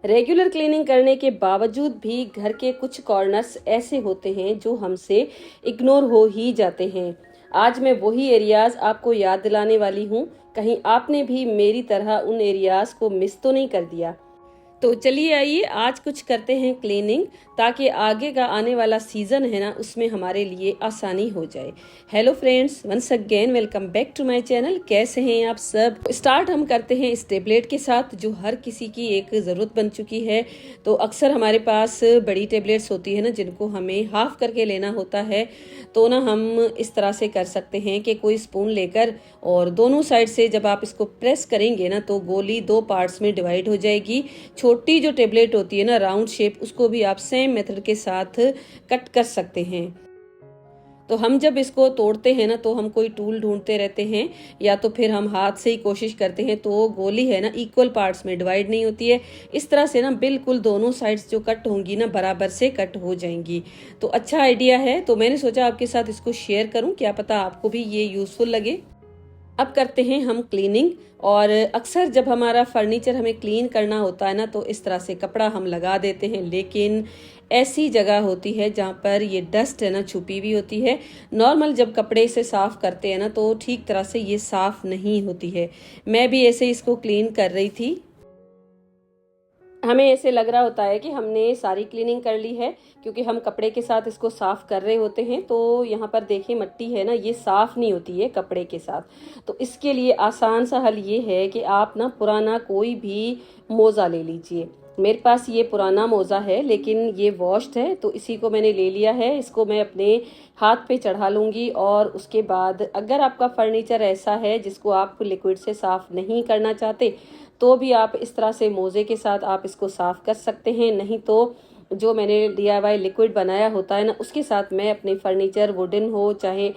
Regular cleaning करने के बावजूद भी घर के कुछ कॉर्नर्स ऐसे होते हैं जो हमसे इग्नोर हो ही जाते हैं। आज मैं वही एरियाज आपको याद दिलाने वाली हूँ। कहीं आपने भी मेरी तरह उन एरियाज को मिस तो नहीं कर दिया। तो चलिए आइए आज कुछ करते हैं क्लीनिंग, ताकि आगे का आने वाला सीजन है ना, उसमें हमारे लिए आसानी हो जाए। Hello friends, once again welcome back to my channel. कैसे हैं आप सब? स्टार्ट हम करते हैं इस टेबलेट के साथ, जो हर किसी की एक ज़रूरत बन चुकी है। तो अक्सर हमारे पास बड़ी टेबलेट्स होती है ना, जिनको हमें हाफ करके लेना होता है। तो ना हम इस तरह से कर सकते हैं कि कोई स्पून लेकर और दोनों साइड से जब आप इसको प्रेस करेंगे ना, तो गोली दो पार्ट्स में डिवाइड हो जाएगी। छोटी जो टेबलेट होती है ना, राउंड शेप, उसको भी आप सेम मेथड के साथ कट कर सकते हैं। तो हम जब इसको तोड़ते हैं ना, तो हम कोई टूल ढूंढते रहते हैं, या तो फिर हम हाथ से ही कोशिश करते हैं। तो गोली है ना, इक्वल पार्ट्स में डिवाइड नहीं होती है। इस तरह से ना बिल्कुल दोनों साइड्स जो कट होंगी ना, बराबर से कट हो जाएंगी। तो अच्छा आइडिया है, तो मैंने सोचा आपके साथ इसको शेयर करूं, क्या पता आपको भी ये यूजफुल लगे। अब करते हैं हम क्लीनिंग। और अक्सर जब हमारा फर्नीचर हमें क्लीन करना होता है ना, तो इस तरह से कपड़ा हम लगा देते हैं, लेकिन ऐसी जगह होती है जहाँ पर ये डस्ट है ना छुपी हुई होती है। नॉर्मल जब कपड़े से साफ करते हैं ना, तो ठीक तरह से ये साफ नहीं होती है। मैं भी ऐसे इसको क्लीन कर रही थी। हमें ऐसे लग रहा होता है कि हमने सारी क्लीनिंग कर ली है, क्योंकि हम कपड़े के साथ इसको साफ कर रहे होते हैं। तो यहाँ पर देखिए मट्टी है ना, ये साफ नहीं होती है कपड़े के साथ। तो इसके लिए आसान सा हल ये है कि आप ना पुराना कोई भी मोज़ा ले लीजिए। मेरे पास ये पुराना मोज़ा है, लेकिन ये वॉश्ड है, तो इसी को मैंने ले लिया है। इसको मैं अपने हाथ पे चढ़ा लूँगी। और उसके बाद अगर आपका फर्नीचर ऐसा है जिसको आप लिक्विड से साफ नहीं करना चाहते, तो भी आप इस तरह से मोज़े के साथ आप इसको साफ कर सकते हैं। नहीं तो जो मैंने DIY लिक्विड बनाया होता है ना, उसके साथ मैं अपने फर्नीचर, वुडन हो चाहे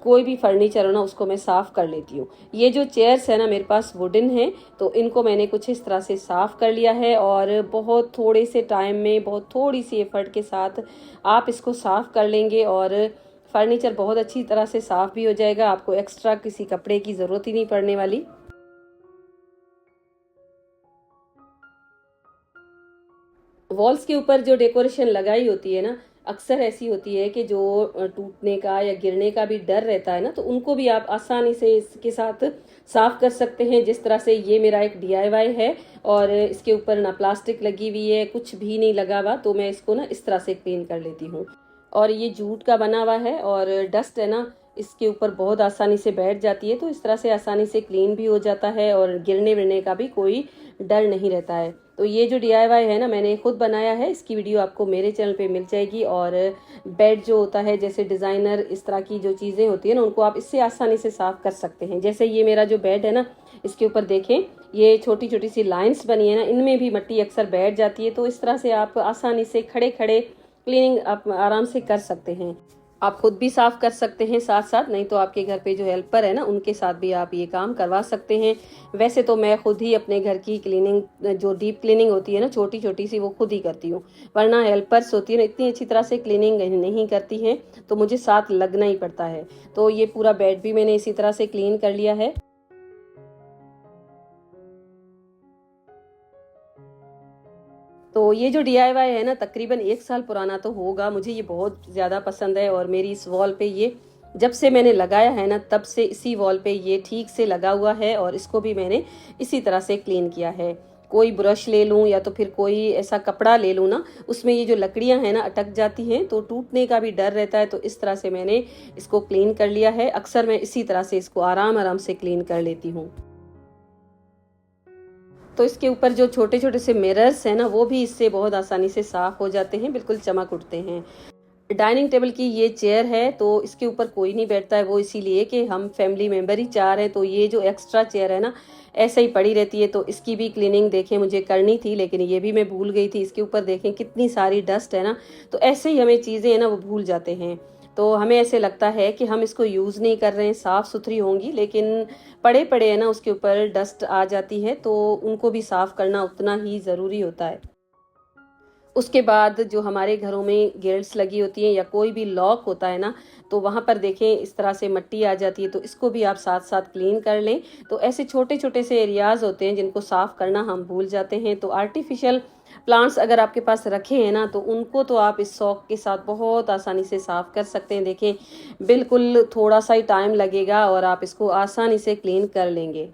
कोई भी फर्नीचर हो ना, उसको मैं साफ कर लेती हूँ। ये जो चेयर्स है ना, मेरे पास वुडन है, तो इनको मैंने कुछ इस तरह से साफ कर लिया है। और बहुत थोड़े से टाइम में, बहुत थोड़ी सी एफर्ट के साथ आप इसको साफ कर लेंगे, और फर्नीचर बहुत अच्छी तरह से साफ भी हो जाएगा। आपको एक्स्ट्रा किसी कपड़े की ज़रूरत ही नहीं पड़ने वाली। वॉल्स के ऊपर जो डेकोरेशन लगाई होती है ना, अक्सर ऐसी होती है कि जो टूटने का या गिरने का भी डर रहता है ना, तो उनको भी आप आसानी से इसके साथ साफ कर सकते हैं। जिस तरह से ये मेरा एक DIY है, और इसके ऊपर ना प्लास्टिक लगी हुई है, कुछ भी नहीं लगा हुआ। तो मैं इसको ना इस तरह से क्लीन कर लेती हूँ। और ये जूट का बना हुआ है, और डस्ट है ना, इसके ऊपर बहुत आसानी से बैठ जाती है। तो इस तरह से आसानी से क्लीन भी हो जाता है, और गिरने विरने का भी कोई डर नहीं रहता है। तो ये जो DIY है ना, मैंने खुद बनाया है। इसकी वीडियो आपको मेरे चैनल पे मिल जाएगी। और बेड जो होता है, जैसे डिज़ाइनर इस तरह की जो चीज़ें होती है ना, उनको आप इससे आसानी से साफ कर सकते हैं। जैसे ये मेरा जो बेड है ना, इसके ऊपर देखें, ये छोटी छोटी सी लाइंस बनी है ना, इनमें भी मिट्टी अक्सर बैठ जाती है। तो इस तरह से आप आसानी से खड़े खड़े क्लीनिंग आप आराम से कर सकते हैं। आप खुद भी साफ कर सकते हैं साथ साथ, नहीं तो आपके घर पे जो हेल्पर है ना, उनके साथ भी आप ये काम करवा सकते हैं। वैसे तो मैं खुद ही अपने घर की क्लीनिंग, जो डीप क्लीनिंग होती है ना, छोटी छोटी सी, वो खुद ही करती हूँ। वरना हेल्पर्स होती है ना, इतनी अच्छी तरह से क्लीनिंग नहीं करती हैं, तो मुझे साथ लगना ही पड़ता है। तो ये पूरा बेड भी मैंने इसी तरह से क्लीन कर लिया है। तो ये जो DIY है ना, तकरीबन 1 साल पुराना तो होगा। मुझे ये बहुत ज़्यादा पसंद है, और मेरी इस वॉल पे ये जब से मैंने लगाया है ना, तब से इसी वॉल पे ये ठीक से लगा हुआ है। और इसको भी मैंने इसी तरह से क्लीन किया है। कोई ब्रश ले लूँ या तो फिर कोई ऐसा कपड़ा ले लूँ ना, उसमें ये जो लकड़ियाँ हैं ना, अटक जाती हैं, तो टूटने का भी डर रहता है। तो इस तरह से मैंने इसको क्लीन कर लिया है। अक्सर मैं इसी तरह से इसको आराम आराम से क्लीन कर लेती हूँ। तो इसके ऊपर जो छोटे छोटे से मिरर्स हैं ना, वो भी इससे बहुत आसानी से साफ हो जाते हैं, बिल्कुल चमक उठते हैं। डाइनिंग टेबल की ये चेयर है, तो इसके ऊपर कोई नहीं बैठता है, वो इसीलिए कि हम फैमिली मेंबर ही 4 हैं। तो ये जो एक्स्ट्रा चेयर है ना, ऐसे ही पड़ी रहती है। तो इसकी भी क्लीनिंग देखें मुझे करनी थी, लेकिन ये भी मैं भूल गई थी। इसके ऊपर देखें कितनी सारी डस्ट है ना। तो ऐसे ही हमें चीज़ें है ना, वो भूल जाते हैं। तो हमें ऐसे लगता है कि हम इसको यूज़ नहीं कर रहे हैं, साफ़ सुथरी होंगी, लेकिन पड़े पड़े है ना, उसके ऊपर डस्ट आ जाती है। तो उनको भी साफ़ करना उतना ही ज़रूरी होता है। उसके बाद जो हमारे घरों में ग्रिल्स लगी होती हैं या कोई भी लॉक होता है ना, तो वहाँ पर देखें इस तरह से मिट्टी आ जाती है, तो इसको भी आप साथ साथ क्लीन कर लें। तो ऐसे छोटे छोटे से एरियाज होते हैं जिनको साफ करना हम भूल जाते हैं। तो आर्टिफिशियल प्लांट्स अगर आपके पास रखे हैं ना, तो उनको तो आप इस शौक के साथ बहुत आसानी से साफ कर सकते हैं। देखें, बिल्कुल थोड़ा सा ही टाइम लगेगा और आप इसको आसानी से क्लीन कर लेंगे।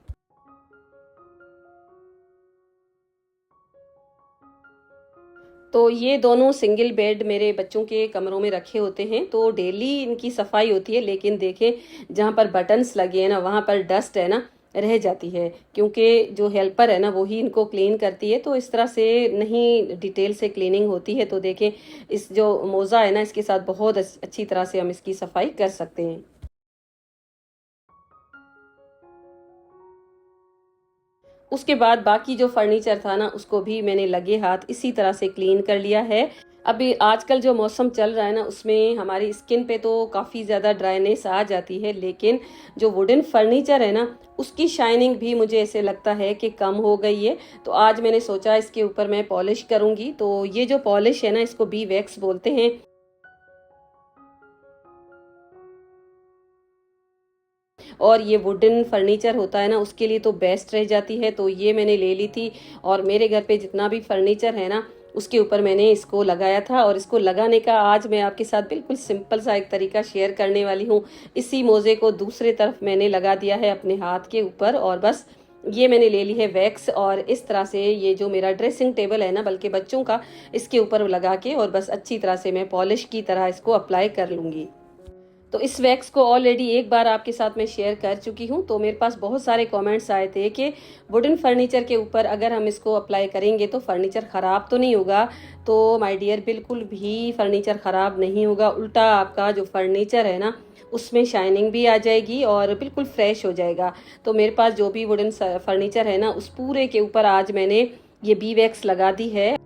तो ये दोनों सिंगल बेड मेरे बच्चों के कमरों में रखे होते हैं, तो डेली इनकी सफाई होती है। लेकिन देखें, जहाँ पर बटन्स लगे हैं ना, वहाँ पर डस्ट है ना रह जाती है, क्योंकि जो हेल्पर है ना वो ही इनको क्लीन करती है। तो इस तरह से नहीं डिटेल से क्लीनिंग होती है। तो देखें, इस जो मोज़ा है ना, इसके साथ बहुत अच्छी तरह से हम इसकी सफाई कर सकते हैं। उसके बाद बाकी जो फर्नीचर था ना, उसको भी मैंने लगे हाथ इसी तरह से क्लीन कर लिया है। अभी आजकल जो मौसम चल रहा है ना, उसमें हमारी स्किन पे तो काफ़ी ज़्यादा ड्राइनेस आ जाती है, लेकिन जो वुडन फर्नीचर है ना, उसकी शाइनिंग भी मुझे ऐसे लगता है कि कम हो गई है। तो आज मैंने सोचा इसके ऊपर मैं पॉलिश करूँगी। तो ये जो पॉलिश है ना, इसको बी वैक्स बोलते हैं। और ये वुडन फर्नीचर होता है ना, उसके लिए तो बेस्ट रह जाती है। तो ये मैंने ले ली थी, और मेरे घर पे जितना भी फर्नीचर है ना, उसके ऊपर मैंने इसको लगाया था। और इसको लगाने का आज मैं आपके साथ बिल्कुल सिंपल सा एक तरीका शेयर करने वाली हूँ। इसी मोजे को दूसरे तरफ मैंने लगा दिया है अपने हाथ के ऊपर, और बस ये मैंने ले ली है वैक्स। और इस तरह से ये जो मेरा ड्रेसिंग टेबल है ना, बल्कि बच्चों का, इसके ऊपर लगा के और बस अच्छी तरह से मैं पॉलिश की तरह इसको अप्लाई कर लूँगी। तो इस वैक्स को ऑलरेडी एक बार आपके साथ मैं शेयर कर चुकी हूँ। तो मेरे पास बहुत सारे कमेंट्स आए थे कि वुडन फर्नीचर के ऊपर अगर हम इसको अप्लाई करेंगे तो फर्नीचर ख़राब तो नहीं होगा। तो माय डियर, बिल्कुल भी फर्नीचर ख़राब नहीं होगा। उल्टा आपका जो फर्नीचर है ना, उसमें शाइनिंग भी आ जाएगी और बिल्कुल फ्रेश हो जाएगा। तो मेरे पास जो भी वुडन फर्नीचर है ना, उस पूरे के ऊपर आज मैंने ये बी वैक्स लगा दी है।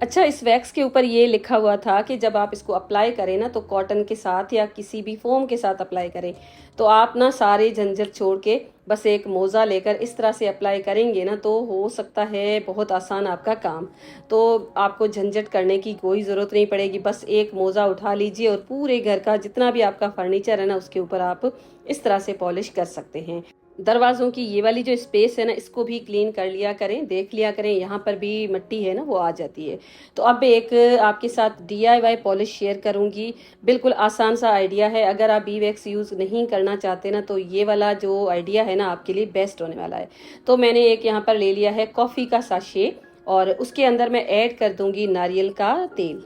अच्छा, इस वैक्स के ऊपर ये लिखा हुआ था कि जब आप इसको अप्लाई करें ना, तो कॉटन के साथ या किसी भी फोम के साथ अप्लाई करें। तो आप ना सारे झंझट छोड़ के बस एक मोज़ा लेकर इस तरह से अप्लाई करेंगे ना, तो हो सकता है बहुत आसान आपका काम। तो आपको झंझट करने की कोई ज़रूरत नहीं पड़ेगी। बस एक मोज़ा उठा लीजिए और पूरे घर का जितना भी आपका फर्नीचर है ना, उसके ऊपर आप इस तरह से पॉलिश कर सकते हैं। दरवाज़ों की ये वाली जो स्पेस है ना, इसको भी क्लीन कर लिया करें, देख लिया करें, यहाँ पर भी मिट्टी है ना वो आ जाती है। तो अब एक आपके साथ DIY पॉलिश शेयर करूँगी। बिल्कुल आसान सा आइडिया है। अगर आप बी वैक्स यूज़ नहीं करना चाहते ना, तो ये वाला जो आइडिया है ना, आपके लिए बेस्ट होने वाला है। तो मैंने एक यहाँ पर ले लिया है कॉफ़ी का साशे, और उसके अंदर मैं ऐड कर दूँगी नारियल का तेल।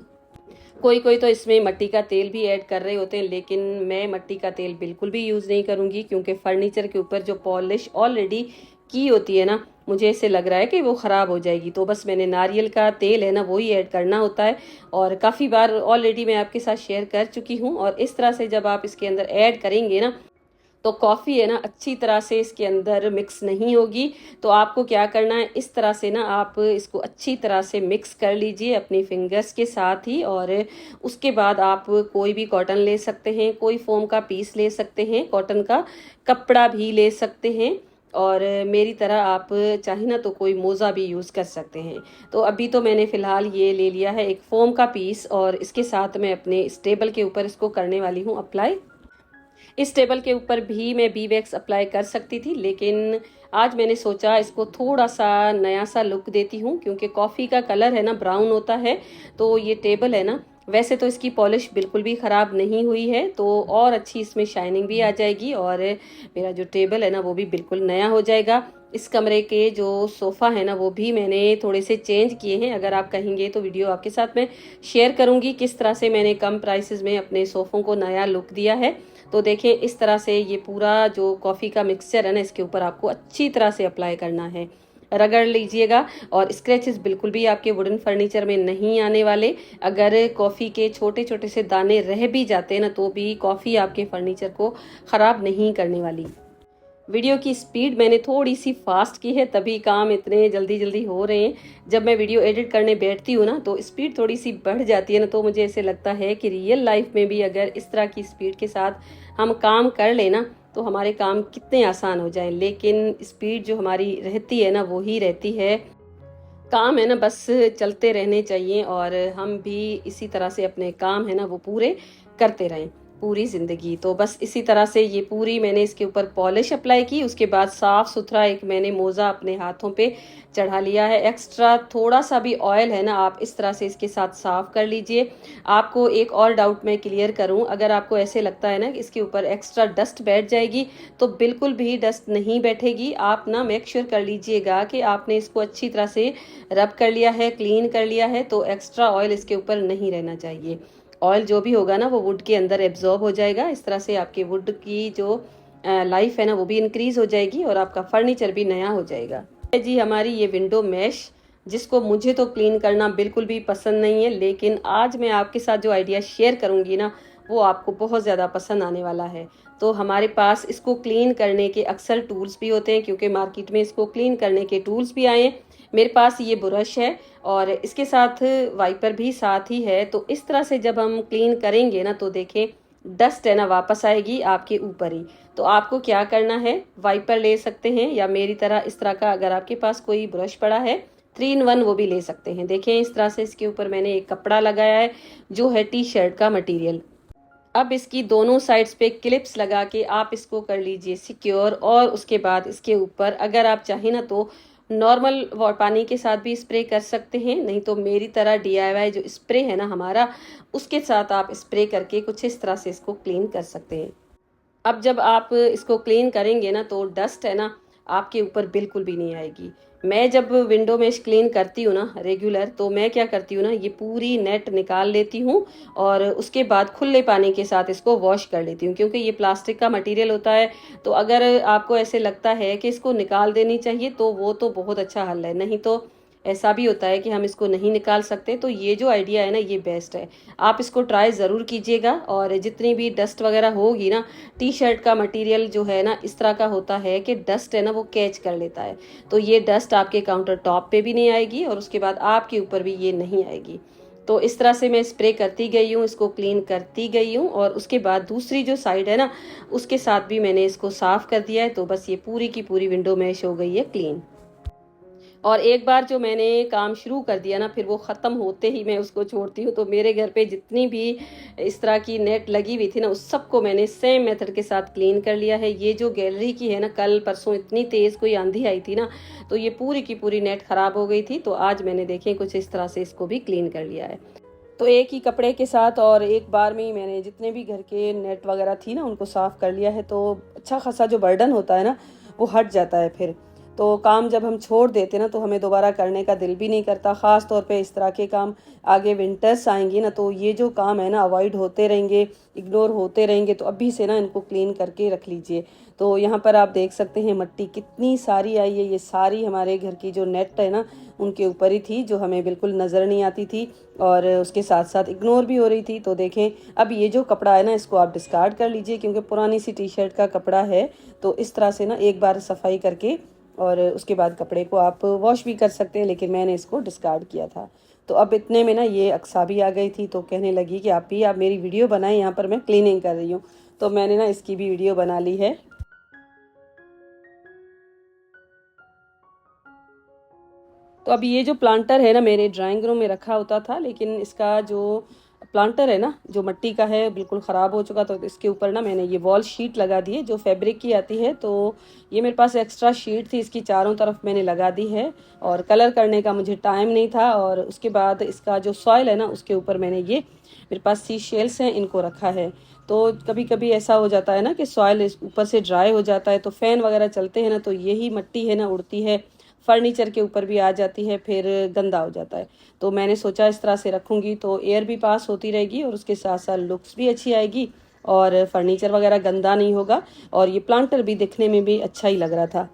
कोई कोई तो इसमें मट्टी का तेल भी ऐड कर रहे होते हैं, लेकिन मैं मट्टी का तेल बिल्कुल भी यूज़ नहीं करूँगी, क्योंकि फर्नीचर के ऊपर जो पॉलिश ऑलरेडी की होती है ना, मुझे ऐसे लग रहा है कि वो ख़राब हो जाएगी। तो बस मैंने नारियल का तेल है ना, वो ही ऐड करना होता है। और काफ़ी बार ऑलरेडी मैं आपके साथ शेयर कर चुकी हूँ। और इस तरह से जब आप इसके अंदर ऐड करेंगे ना, तो कॉफ़ी है ना अच्छी तरह से इसके अंदर मिक्स नहीं होगी। तो आपको क्या करना है, इस तरह से ना आप इसको अच्छी तरह से मिक्स कर लीजिए अपनी फिंगर्स के साथ ही। और उसके बाद आप कोई भी कॉटन ले सकते हैं, कोई फोम का पीस ले सकते हैं, कॉटन का कपड़ा भी ले सकते हैं, और मेरी तरह आप चाहे ना तो कोई मोज़ा भी यूज़ कर सकते हैं। तो अभी तो मैंने फ़िलहाल ये ले लिया है एक फ़ोम का पीस, और इसके साथ मैं अपने इस टेबल के ऊपर इसको करने वाली हूँ अप्लाई। इस टेबल के ऊपर भी मैं बी वैक्स अप्लाई कर सकती थी, लेकिन आज मैंने सोचा इसको थोड़ा सा नया सा लुक देती हूँ, क्योंकि कॉफ़ी का कलर है ना ब्राउन होता है। तो ये टेबल है ना, वैसे तो इसकी पॉलिश बिल्कुल भी ख़राब नहीं हुई है, तो और अच्छी इसमें शाइनिंग भी आ जाएगी, और मेरा जो टेबल है ना वो भी बिल्कुल नया हो जाएगा। इस कमरे के जो सोफ़ा है ना, वो भी मैंने थोड़े से चेंज किए हैं। अगर आप कहेंगे तो वीडियो आपके साथ मैं शेयर करूँगी किस तरह से मैंने कम प्राइसेस में अपने सोफ़ों को नया लुक दिया है। तो देखें, इस तरह से ये पूरा जो कॉफ़ी का मिक्सचर है ना, इसके ऊपर आपको अच्छी तरह से अप्लाई करना है। रगड़ लीजिएगा, और स्क्रैचेस बिल्कुल भी आपके वुडन फर्नीचर में नहीं आने वाले। अगर कॉफ़ी के छोटे छोटे से दाने रह भी जाते हैं ना, तो भी कॉफ़ी आपके फर्नीचर को ख़राब नहीं करने वाली। वीडियो की स्पीड मैंने थोड़ी सी फास्ट की है, तभी काम इतने जल्दी जल्दी हो रहे हैं। जब मैं वीडियो एडिट करने बैठती हूँ ना, तो स्पीड थोड़ी सी बढ़ जाती है ना, तो मुझे ऐसे लगता है कि रियल लाइफ में भी अगर इस तरह की स्पीड के साथ हम काम कर लेना, तो हमारे काम कितने आसान हो जाएं। लेकिन स्पीड जो हमारी रहती है ना, वो ही रहती है। काम है ना बस चलते रहने चाहिए और हम भी इसी तरह से अपने काम है ना वो पूरे करते रहें पूरी ज़िंदगी। तो बस इसी तरह से ये पूरी मैंने इसके ऊपर पॉलिश अप्लाई की, उसके बाद साफ़ सुथरा एक मैंने मोज़ा अपने हाथों पे चढ़ा लिया है। एक्स्ट्रा थोड़ा सा भी ऑयल है ना आप इस तरह से इसके साथ साफ़ कर लीजिए। आपको एक और डाउट मैं क्लियर करूं, अगर आपको ऐसे लगता है ना कि इसके ऊपर एक्स्ट्रा डस्ट बैठ जाएगी तो बिल्कुल भी डस्ट नहीं बैठेगी। आप ना मेक श्योर कर लीजिएगा कि आपने इसको अच्छी तरह से रब कर लिया है, क्लीन कर लिया है, तो एक्स्ट्रा ऑयल इसके ऊपर नहीं रहना चाहिए। ऑयल जो भी होगा ना वो वुड के अंदर एब्जॉर्ब हो जाएगा। इस तरह से आपके वुड की जो लाइफ है ना वो भी इंक्रीज हो जाएगी और आपका फर्नीचर भी नया हो जाएगा। जी हमारी ये विंडो मैश, जिसको मुझे तो क्लीन करना बिल्कुल भी पसंद नहीं है, लेकिन आज मैं आपके साथ जो आइडिया शेयर करूंगी ना वो आपको बहुत ज़्यादा पसंद आने वाला है। तो हमारे पास इसको क्लीन करने के अक्सर टूल्स भी होते हैं, क्योंकि मार्केट में इसको क्लीन करने के टूल्स भी आए हैं। मेरे पास ये ब्रश है और इसके साथ वाइपर भी साथ ही है। तो इस तरह से जब हम क्लीन करेंगे ना तो देखें डस्ट है ना वापस आएगी आपके ऊपर ही। तो आपको क्या करना है, वाइपर ले सकते हैं या मेरी तरह इस तरह का अगर आपके पास कोई ब्रश पड़ा है 3 in 1 वो भी ले सकते हैं। देखें इस तरह से इसके ऊपर मैंने एक कपड़ा लगाया है जो है टी शर्ट का मटेरियल। अब इसकी दोनों साइड्स पे क्लिप्स लगा के आप इसको कर लीजिए सिक्योर, और उसके बाद इसके ऊपर अगर आप चाहें ना तो नॉर्मल पानी के साथ भी स्प्रे कर सकते हैं, नहीं तो मेरी तरह DIY जो स्प्रे है ना हमारा उसके साथ आप स्प्रे करके कुछ इस तरह से इसको क्लीन कर सकते हैं। अब जब आप इसको क्लीन करेंगे ना तो डस्ट है ना आपके ऊपर बिल्कुल भी नहीं आएगी। मैं जब विंडो में क्लीन करती हूँ ना रेगुलर, तो मैं क्या करती हूँ ना ये पूरी नेट निकाल लेती हूँ और उसके बाद खुले पानी के साथ इसको वॉश कर लेती हूँ, क्योंकि ये प्लास्टिक का मटेरियल होता है। तो अगर आपको ऐसे लगता है कि इसको निकाल देनी चाहिए तो वो तो बहुत अच्छा हल है, नहीं तो ऐसा भी होता है कि हम इसको नहीं निकाल सकते। तो ये जो आइडिया है ना ये बेस्ट है, आप इसको ट्राई ज़रूर कीजिएगा। और जितनी भी डस्ट वगैरह होगी ना, टी शर्ट का मटेरियल जो है ना इस तरह का होता है कि डस्ट है ना वो कैच कर लेता है, तो ये डस्ट आपके काउंटर टॉप पे भी नहीं आएगी और उसके बाद आपके ऊपर भी ये नहीं आएगी। तो इस तरह से मैं स्प्रे करती गई हूँ, इसको क्लीन करती गई हूँ और उसके बाद दूसरी जो साइड है ना उसके साथ भी मैंने इसको साफ़ कर दिया है। तो बस ये पूरी की पूरी विंडो मैश हो गई है क्लीन। और एक बार जो मैंने काम शुरू कर दिया ना फिर वो ख़त्म होते ही मैं उसको छोड़ती हूँ। तो मेरे घर पे जितनी भी इस तरह की नेट लगी हुई थी ना उस सबको मैंने सेम मेथड के साथ क्लीन कर लिया है। ये जो गैलरी की है ना, कल परसों इतनी तेज़ कोई आंधी आई थी ना तो ये पूरी की पूरी नेट ख़राब हो गई थी। तो आज मैंने देखें कुछ इस तरह से इसको भी क्लीन कर लिया है। तो एक ही कपड़े के साथ और एक बार में ही मैंने जितने भी घर के नेट वगैरह थी ना उनको साफ़ कर लिया है। तो अच्छा खासा जो बर्डन होता है ना वो हट जाता है। फिर तो काम जब हम छोड़ देते ना तो हमें दोबारा करने का दिल भी नहीं करता। ख़ास तौर पे इस तरह के काम आगे विंटर्स आएंगी ना तो ये जो काम है ना अवॉइड होते रहेंगे, इग्नोर होते रहेंगे। तो अभी से ना इनको क्लीन करके रख लीजिए। तो यहाँ पर आप देख सकते हैं मट्टी कितनी सारी आई है। ये सारी हमारे घर की जो नेट है ना उनके ऊपर ही थी, जो हमें बिल्कुल नज़र नहीं आती थी और उसके साथ साथ इग्नोर भी हो रही थी। तो देखें अब ये जो कपड़ा है ना इसको आप डिस्कार्ड कर लीजिए, क्योंकि पुरानी सी टी शर्ट का कपड़ा है। तो इस तरह से ना एक बार सफाई करके और उसके बाद कपड़े को आप वॉश भी कर सकते हैं, लेकिन मैंने इसको डिस्कार्ड किया था। तो अब इतने में ना ये अक्सा भी आ गई थी, तो कहने लगी कि आप मेरी वीडियो बनाएं, यहाँ पर मैं क्लीनिंग कर रही हूँ। तो मैंने ना इसकी भी वीडियो बना ली है। तो अभी ये जो प्लांटर है ना मेरे ड्राइंग रूम में रखा होता था, लेकिन इसका जो प्लांटर है ना जो मिट्टी का है बिल्कुल ख़राब हो चुका। तो इसके ऊपर ना मैंने ये वॉल शीट लगा दी है जो फैब्रिक की आती है। तो ये मेरे पास एक्स्ट्रा शीट थी, इसकी चारों तरफ मैंने लगा दी है और कलर करने का मुझे टाइम नहीं था। और उसके बाद इसका जो सॉइल है ना उसके ऊपर मैंने ये मेरे पास सी शेल्स हैं इनको रखा है। तो कभी कभी ऐसा हो जाता है ना कि सॉइल ऊपर से ड्राई हो जाता है, तो फ़ैन वगैरह चलते हैं ना तो यही मिट्टी है ना उड़ती है, फर्नीचर के ऊपर भी आ जाती है, फिर गंदा हो जाता है। तो मैंने सोचा इस तरह से रखूँगी तो एयर भी पास होती रहेगी और उसके साथ साथ लुक्स भी अच्छी आएगी और फर्नीचर वगैरह गंदा नहीं होगा और ये प्लांटर भी दिखने में भी अच्छा ही लग रहा था।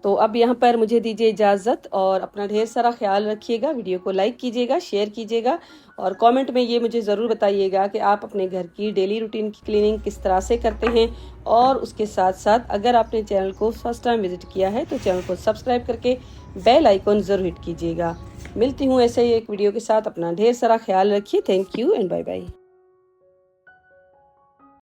तो अब यहाँ पर मुझे दीजिए इजाज़त और अपना ढेर सारा ख्याल रखिएगा। वीडियो को लाइक कीजिएगा, शेयर कीजिएगा और कमेंट में ये मुझे ज़रूर बताइएगा कि आप अपने घर की डेली रूटीन की क्लीनिंग किस तरह से करते हैं। और उसके साथ साथ अगर आपने चैनल को फर्स्ट टाइम विजिट किया है तो चैनल को सब्सक्राइब करके बेल आइकॉन ज़रूर हिट कीजिएगा। मिलती हूँ ऐसे ही एक वीडियो के साथ। अपना ढेर सारा ख्याल रखिए। Thank you and bye bye.